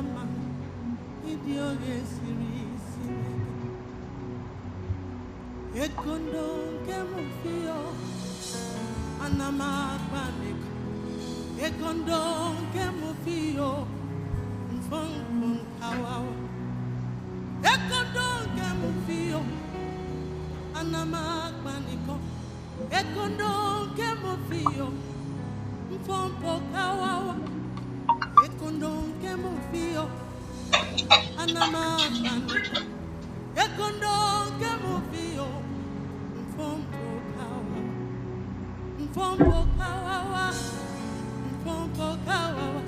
ama idioge series ekondo kemufio anama panik ekondo kemufio mfon kawawa ekondo kemufio anama paniko ekondo kemufio mfon kawawa ekondo kemufio anama paniko ekondo kemufio mfon kawawa mfombo kawawa mfombo kawawa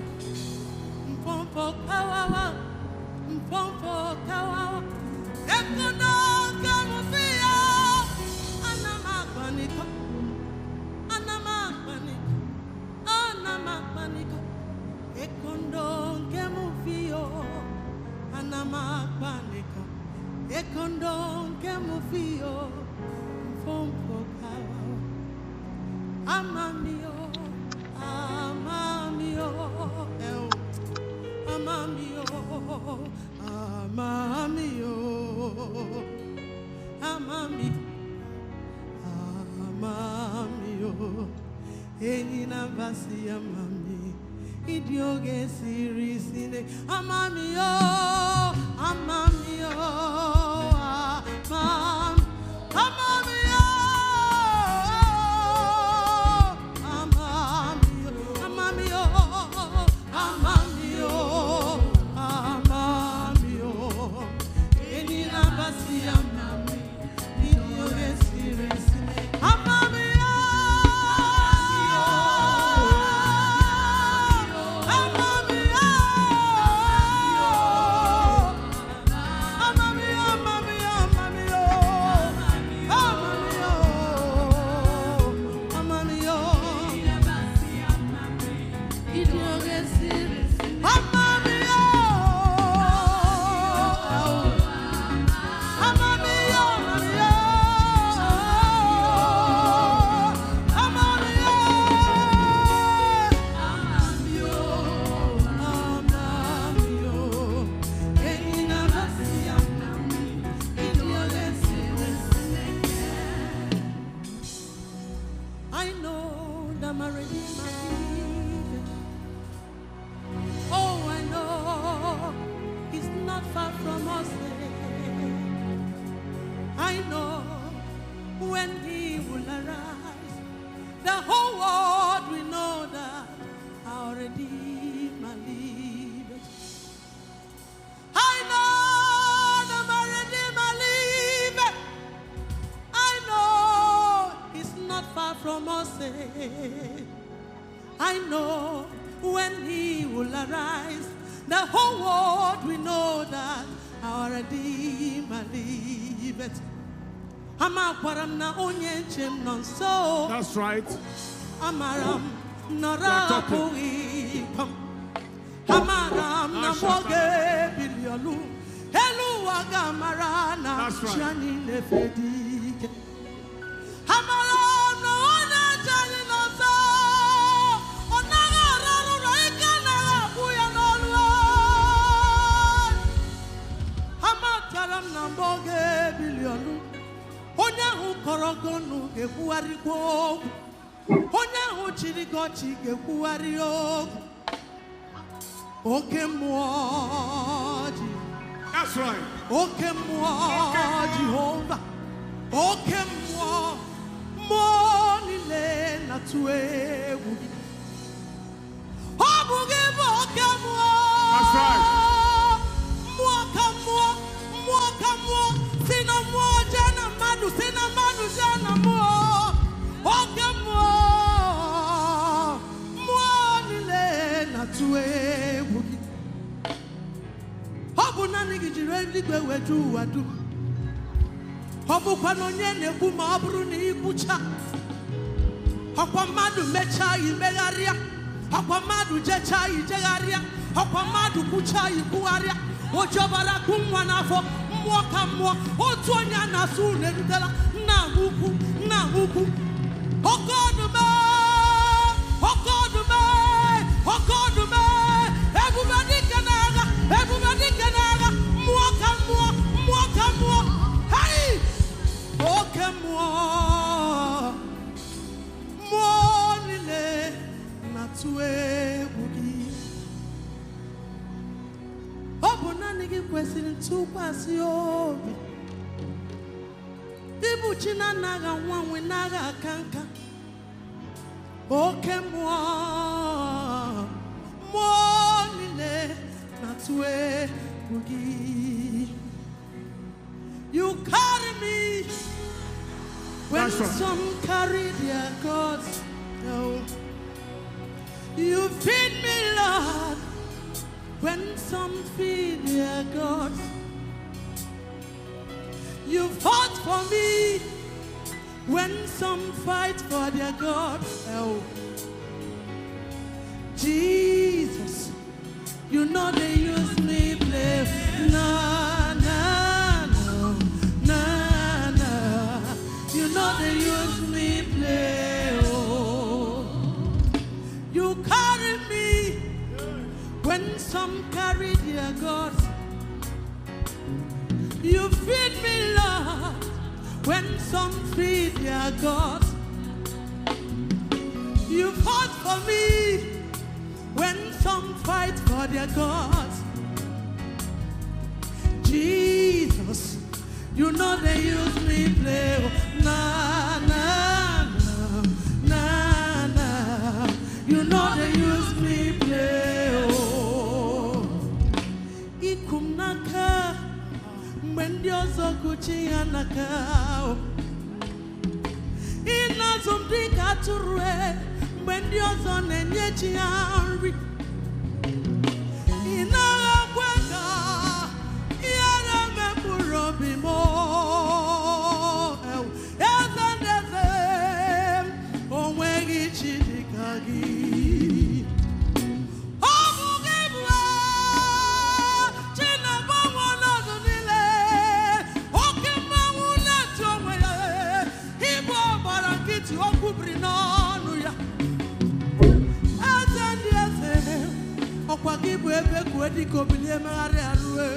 mfombo kawawa mfombo kawawa ekondo kemufio anama paniko ekondo kemufio anama paniko ekondo kemufio mfombo kawawa amamio amamio amamio amamio amami amamio enina basi amami idioge sirisine amamio amamio amam amamio I know when he will arise, the whole world will know that our Redeemer liveth. That's right. Amaram nara kuipam. Amaram na moge bilionu. Helu agamarana chani nefedike. Amaram na ona chani noso. Onaga raru raika na buya nolwa. Amataram na moge bilionu. Onya hu korogonu ge kuari ko. Onya hu chirigochi ge kuari o. Oke muaji. That's right. Oke muaji Jehovah. Oke muaji le na tuwe. Obuge oke muaji. That's right. Muaka sina muaji na madu sina madu jana muaji. Oke muaji le na tuwe. Nani gijireli gwe tu wadu. Hobu kwa nonyene kuma abru ni ikucha. Hokwa madu mecha imegaria. Hokwa madu jecha ijegaria. Hokwa madu kucha ikuaria. Ojobara kumwa nafo mwaka mwa. Otuonya nasune dutela na huku. Okodume. Everybody kanaga. na-atụ egwu gị. Ọ bụ naanị gị kwesịrị ntụkwasị obi. Ịbụ chi na-anaghị anwanwe na-agha aka nka. Oke mmụọ niile na-atụ egwu gị. You carry me when some carry their gods. Oh. You feed me, Lord, when some feed their gods. You fought for me when some fight for their gods. Oh. Jesus, you know they use me play. Nah, nah, no, nah, nah. You know they use me play. Oh. You carry me when some carry their gods. You feed me, Lord, when some feed their gods. You fought for me when some fight for their gods. Jesus, you know they use me play. Nah, nah, nah, nah, nah. You know they use me play. Oh, ikum naka, when Dios okuchi anaka. Ina zumbi kature, when Dios onenyechi anri. Ina kweka, iara mepuro bimo. Ezendeze, onwegi chidikagi. Kwagibu ebe kwedi kobilie magari arue.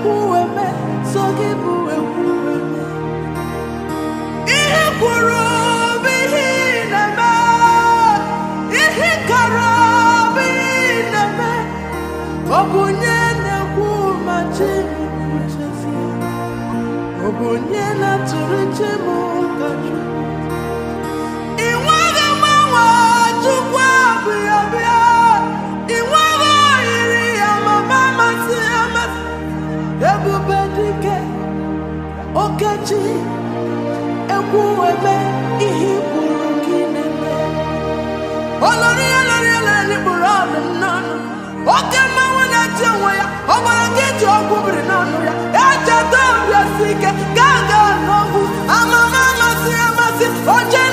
ekuweme sogibu ekuweme ihe kwuru bihi neme ihe kara bihi neme obunye nekwu machimu chesi obunye na turichimu kachu iwaga mawa tukwa bia iwaga iri ya mama masi amasi ebubedike okechi ekuweme ihe kwuru kineme olori ni burado nanu oke mawa na tiwa ya obara geti ogubiri nanu ya eje to biasike gaga nogu amama masi amasi oje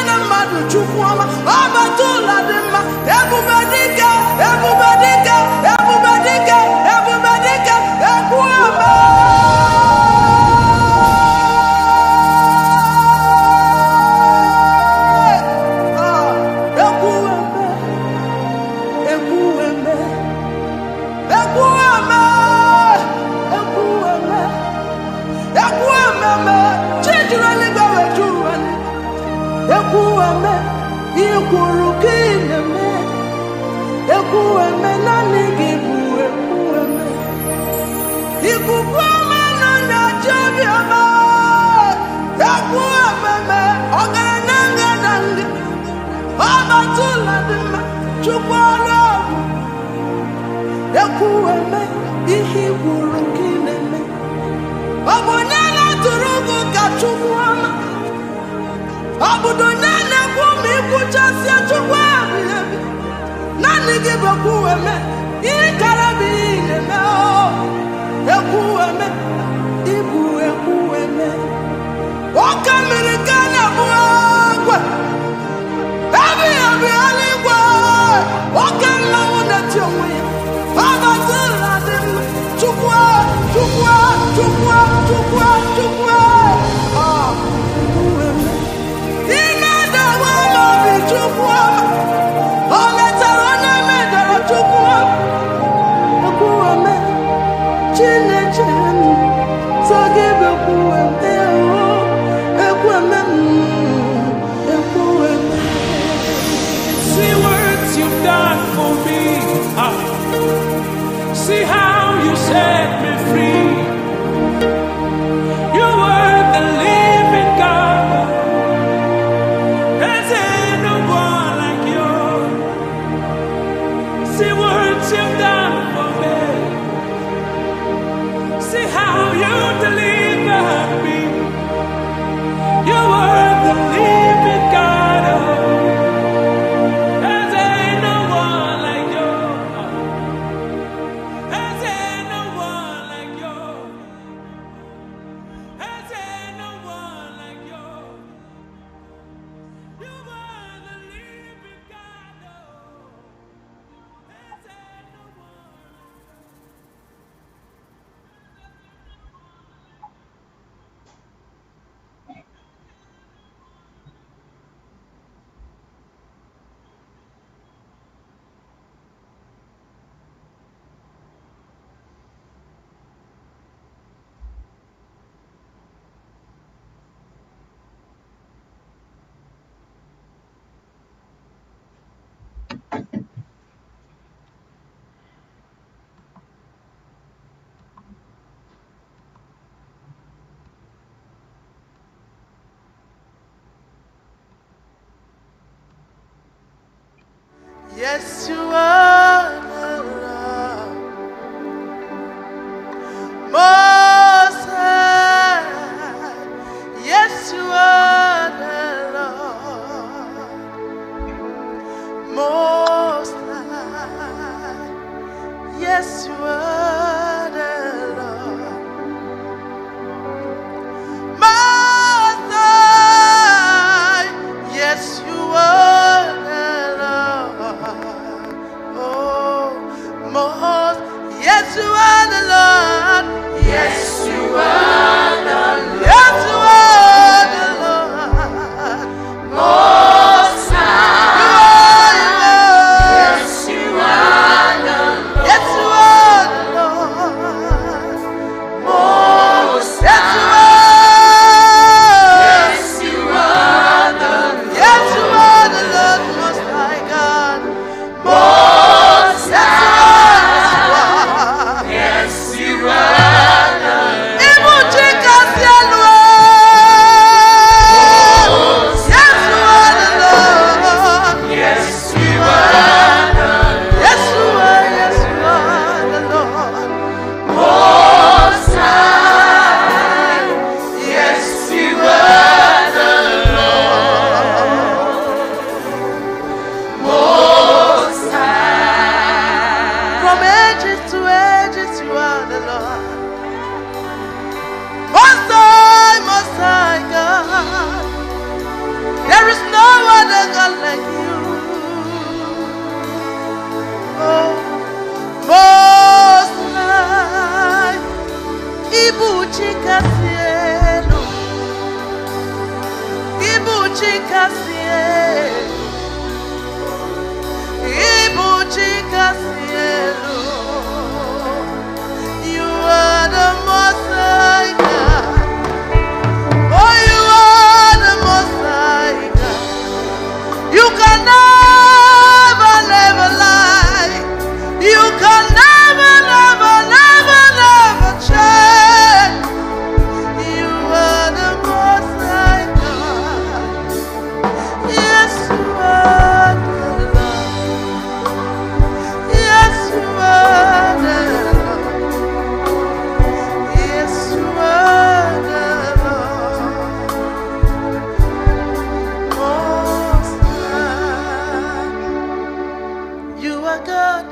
na madu chukwuma abatula dema ebubedike ekuweme ekuweme ikwuru kineme ekuweme nani gibu ekuweme ikukweme nana jabiama ekuweme ogaranga dange abatula dima chukwara ekuweme ihe kwuru kineme obonyala turugu kachukwama Abudonana kumi kuchasi chukwa bilebi nani gibo kuweme ikarabi neme o ekuweme ibu ekuweme okamirikana muagwe abi aligwe okama unati onwe abazira dem chukwa See what you've done for me. See how you set me free. You were the living God. There's no one like you. See what you've done for me. See how you delivered me. You were the living God. There's no one like you. There's no one like you. There's no one like you. You were the living God. There's no one. Yes, you are the Lord, Most High. Yes, you are the Lord, Most High. Yes, you are the Lord, Most High. Yes, you are the Lord. Oh, one like you. Oh, Most High, Ibu Chikasielo, Ibu Chikasielo, Ibu Chikasielo. You are the Most High God. Oh, you are the Most High God. You can never, never lie. You can never, never, never, never change. You are the Most High God. Yes, you are the Lord. Yes, you are the Lord. Yes, you are the Lord. Most High. You are God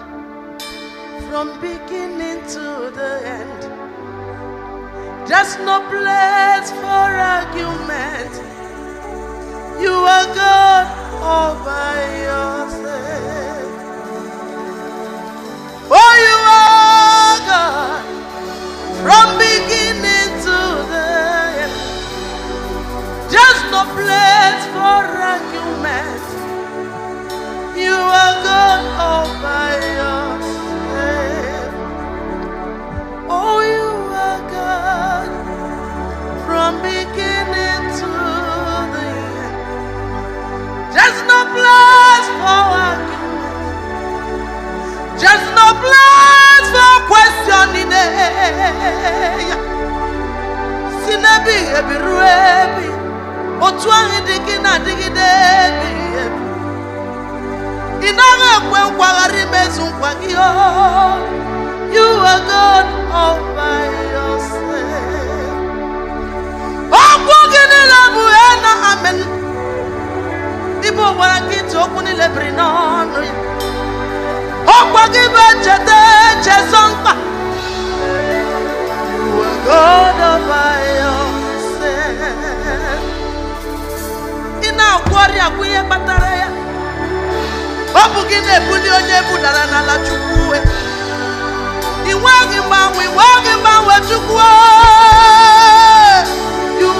from beginning to the end. There's no place for argument. You are God all by yourself. Oh, you are God from beginning to the end. There's no place for argument. You are God all by yourself. Oh, you are God from beginning to the end. There's no place for argument. There's no place for questioning. Sinabi ebiruebi, otuangi digina digidebi. Inaga kwenkwagari mezunkwagiyo. You are God all by yourself. Oh, bugini labu ena amen. Ibo warakito kuni lebrinono. Oh, kwagibe chete chezonka. You are God all by yourself. Ina kwari akuye batareya. Oh, bugini ebuli onye budara na la chukwe. You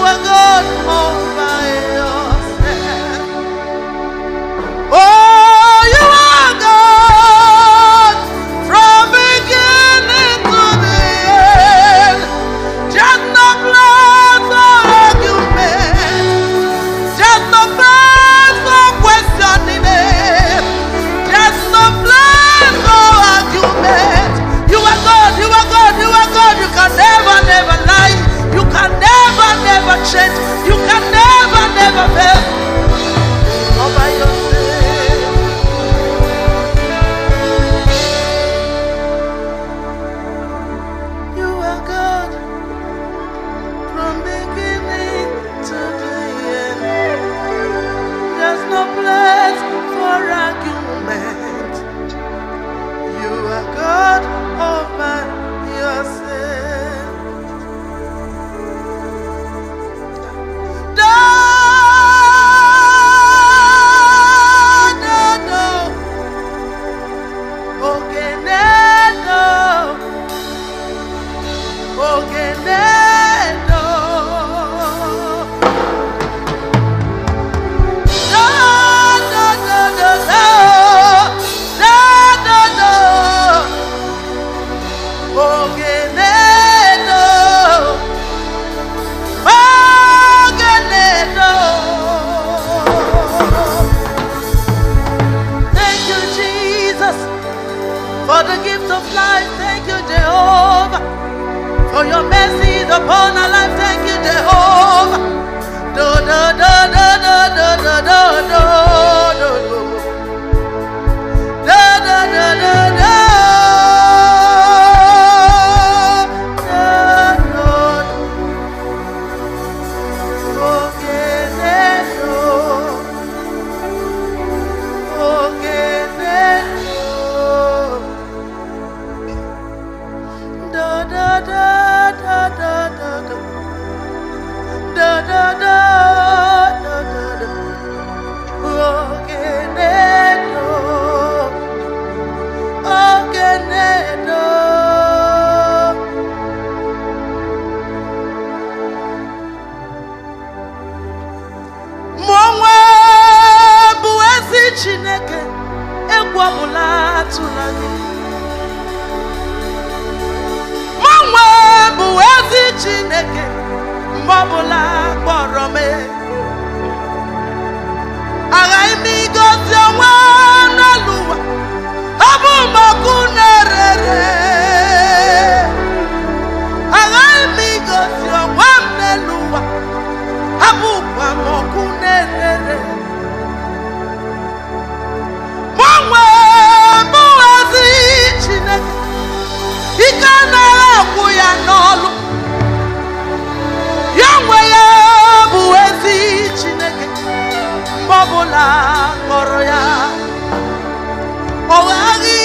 are God all by yourself. Oh, you are God from beginning to the end. Just no place for argument. Just no place for questioning it. Just no place for argument. You are God, you are God, you are God. You can never, never lie. You can never, never change. You can never, never fail. All by yourself. You are God from beginning to the end. There's no place for argument. You are God all by yourself. Chineke egwu ọbụla atụla gị. Mụnwa bụ ezi Chineke mgbe ọbụla kpọrọ m. Aghaghị m igosi onwe n'elu ụwa, ọ bụ mgbe ọkụ na-erere. Aghaghị m igosi onwe m n'elu ụwa, ọ bụkwa m ọkụ na-erere. Mụnwa bụ ezi Chineke, ike anaghị akwụ ya n'ọlụ. Ya nwe ya bụ ezi Chineke mgbe ọbụla kpọrọ ya. Ọ ghaghị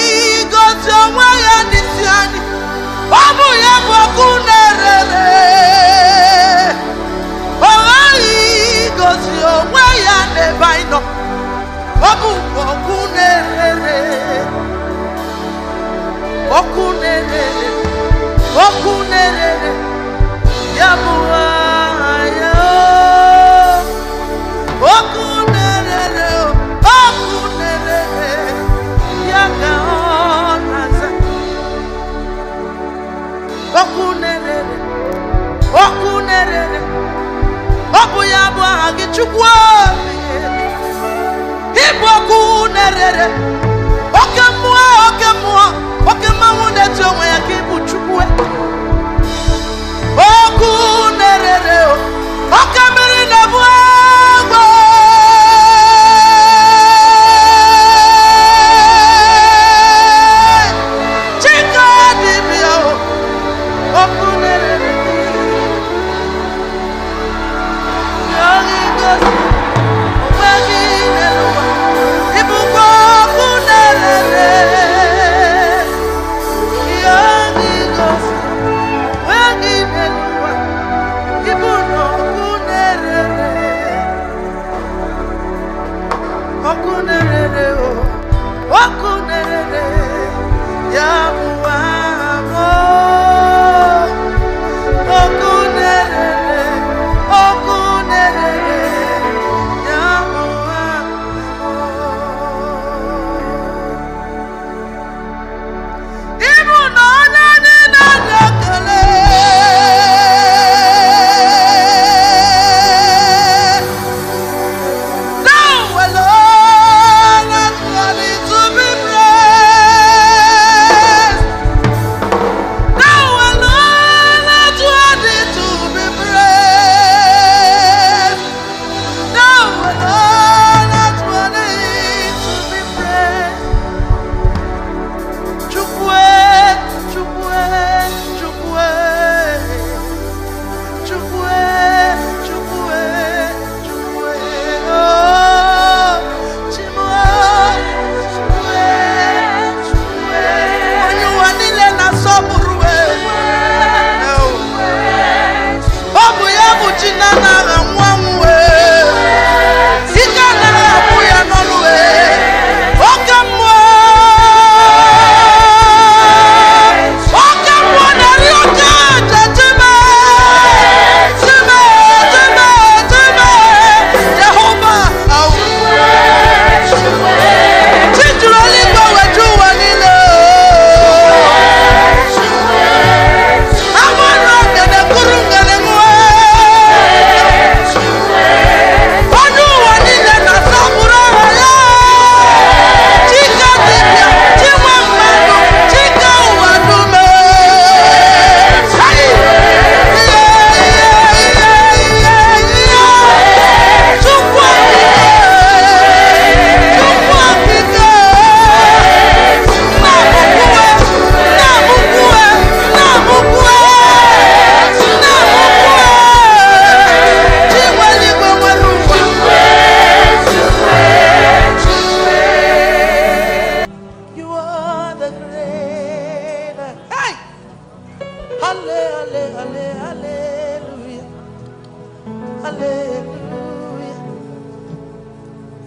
igosi onwe ya n'isi anyị, ọ bụ ya bụ ọkụ na-erere. Ọ ghaghị igosi onwe ya n'ebe anyị nọ, ọ bụ ọkụ na-erere. Ọkụ na-erere, ọkụ na-erere, ya bụ ya. Ọkụ na-erere, ọkụ na-erere, ya ka ọ na-aza. Ọkụ na-erere, ọkụ na-erere, ọ bụ ya bụ aha gị Chukwu. Ịbụ ọkụ na-erere, oke mmụọ, oke mmụọ, oke mmanwụ na-eti onwe ya ka ịbụ Chukwu. Ọkụ na-erere, oke mmiri na-ebu agwọ. Chika dibịa, ọkụ na-erere.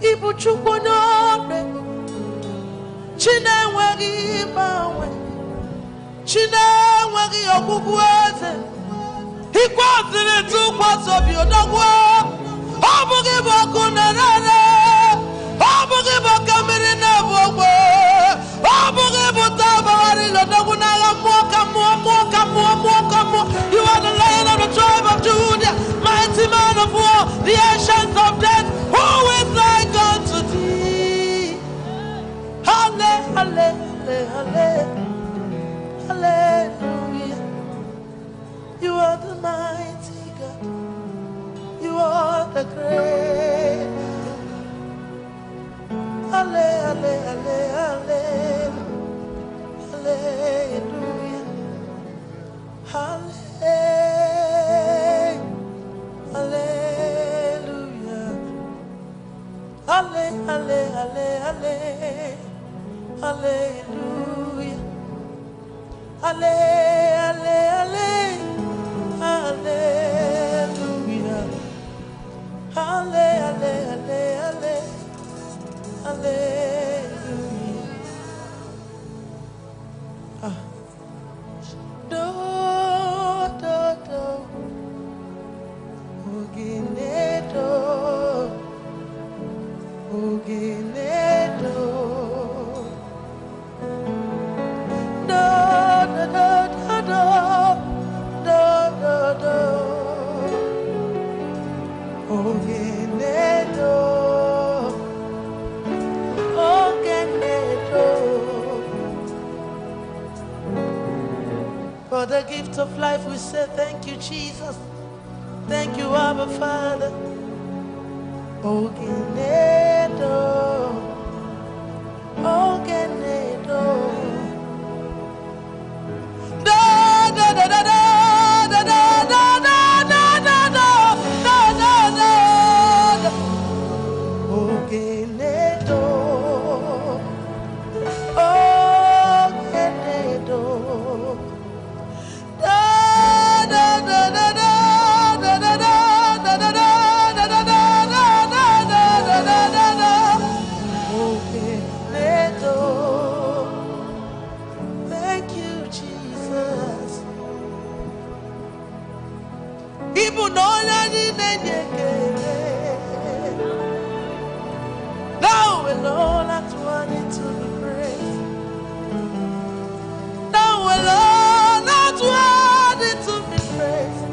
Ibu Chukwu n'obe, Chinenweghị ịgbanwe, Chinenweghị ọgwụgwụ eze, ikwesịrị tụkwasị obi odogwu. Ọ bụghị bụ ọkụ na-erere, ọ bụghị bụ Hallelujah. You are the mighty God. You are the great. Hallelujah. Hallelujah. Hallelujah. Hallelujah. Hallelujah. Hallelujah. Hallelujah. Hallelujah. Do, do, do. Oginedo. Oginedo. Do, do, do, do, do, do, do. Oginedo. Oginedo. For the gift of life, we say thank you, Jesus. Thank you, Abba Father. Oginedo. Oginedo. Da da da da da da da da da da da da da. Oginedo. Oginedo. Da da da da da da da da da da da da da da. Oginedo. Thank you, Jesus. Even though I didn't get now alone, that's wanting to be praised. Now alone, that's wanting to be praised.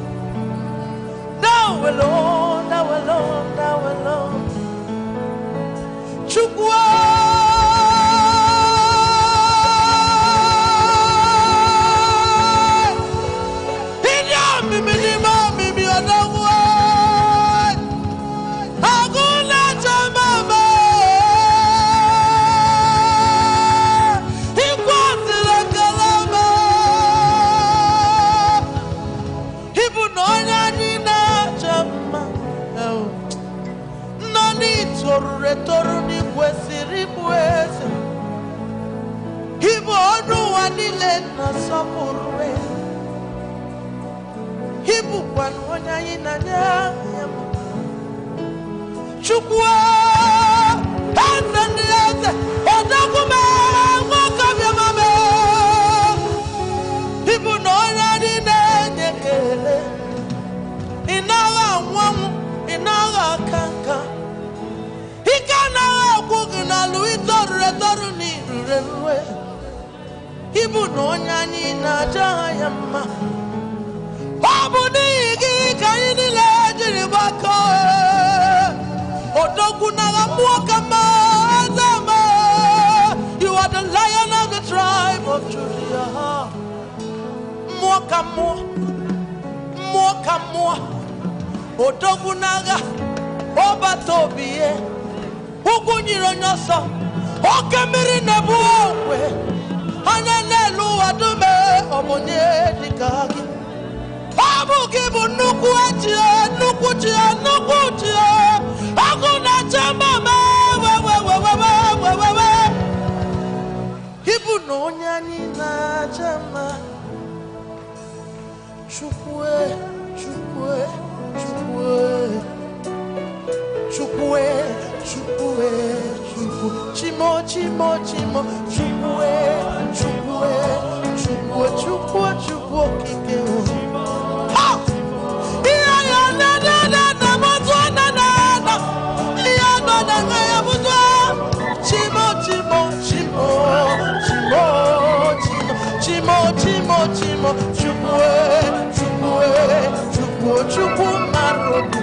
Now alone, now alone, now alone. Chukwa. Retorni kwesiri kwese Ibo onu wanile na sopurwe Ibu kwanu onyayi na nyama Chukwa Enzende eze Odakume Mwakabya mame Ibu no onyadi nenyekele Inaga mwamu Inaga kanka Ibu no nyani na jayama Babu nigi kaini lejiri bako Odogu na gamuaka mazama You are the Lion of the tribe of Judah Mwaka mwa Odogu naga Oba tobie Ugunyiro nyoso Okemiri nebuwe Anyanelu adume Omonye dikagi Abu kibu nuku achie Nuku chie Akuna chamba we Ibu no nyani na chamba Chukwe Chimo kike Ha! Iya na Iya na Chimo Chukwu marodu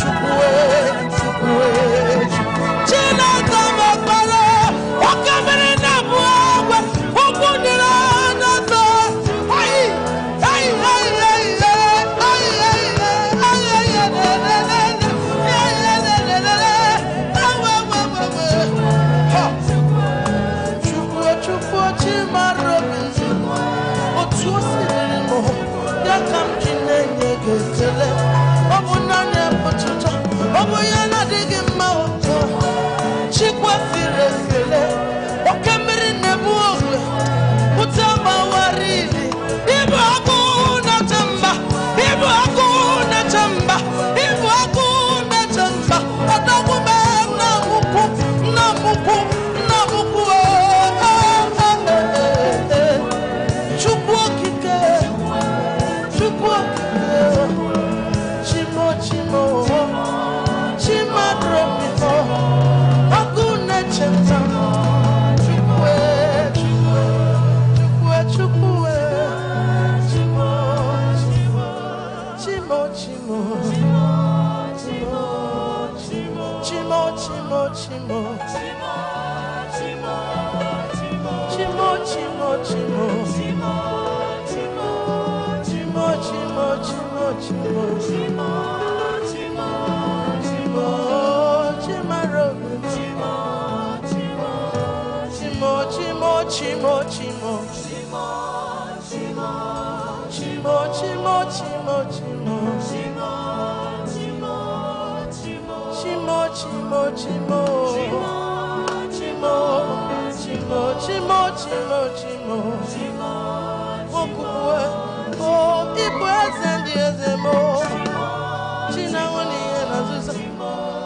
Chukwu China Tamakbara Wakamere Nabu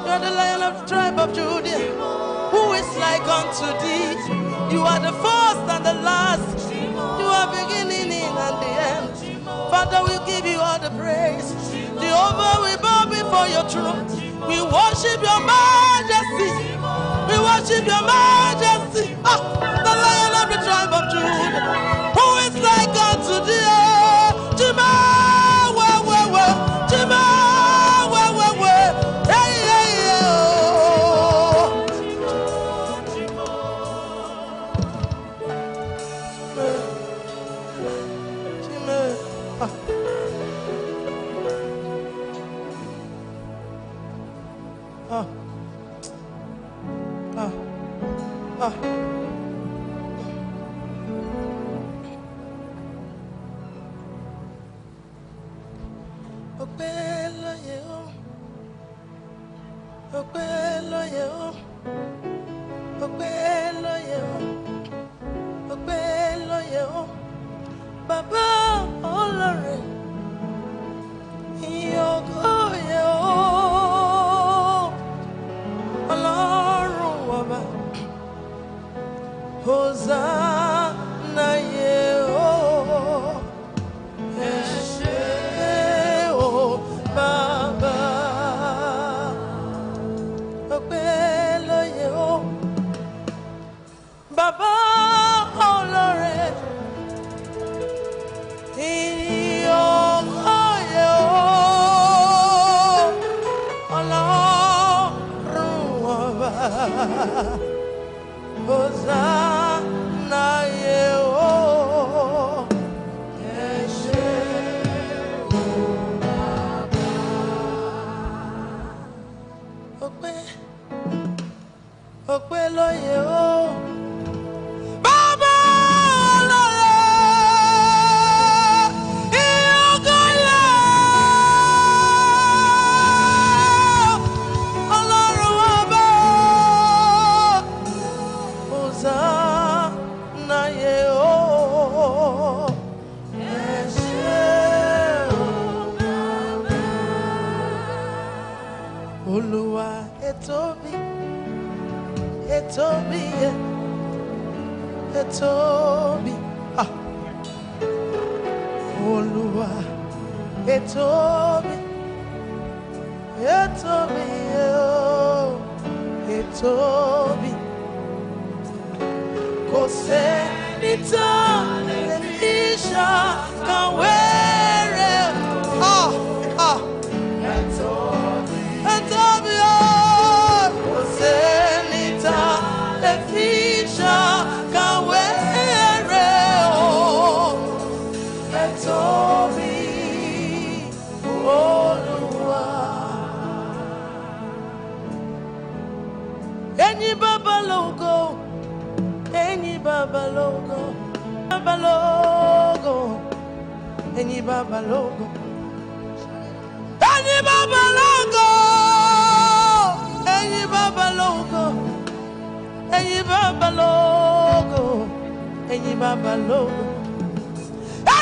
You're the Lion of the tribe of Judah. Who is like unto thee? You are the first and the last. You are beginning and the end. Father, we give you all the praise. Jehovah, we bow before your throne. We worship your majesty. We worship your majesty. The Lion of the tribe of Judah. Who is like unto thee?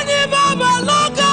Any Baba logo.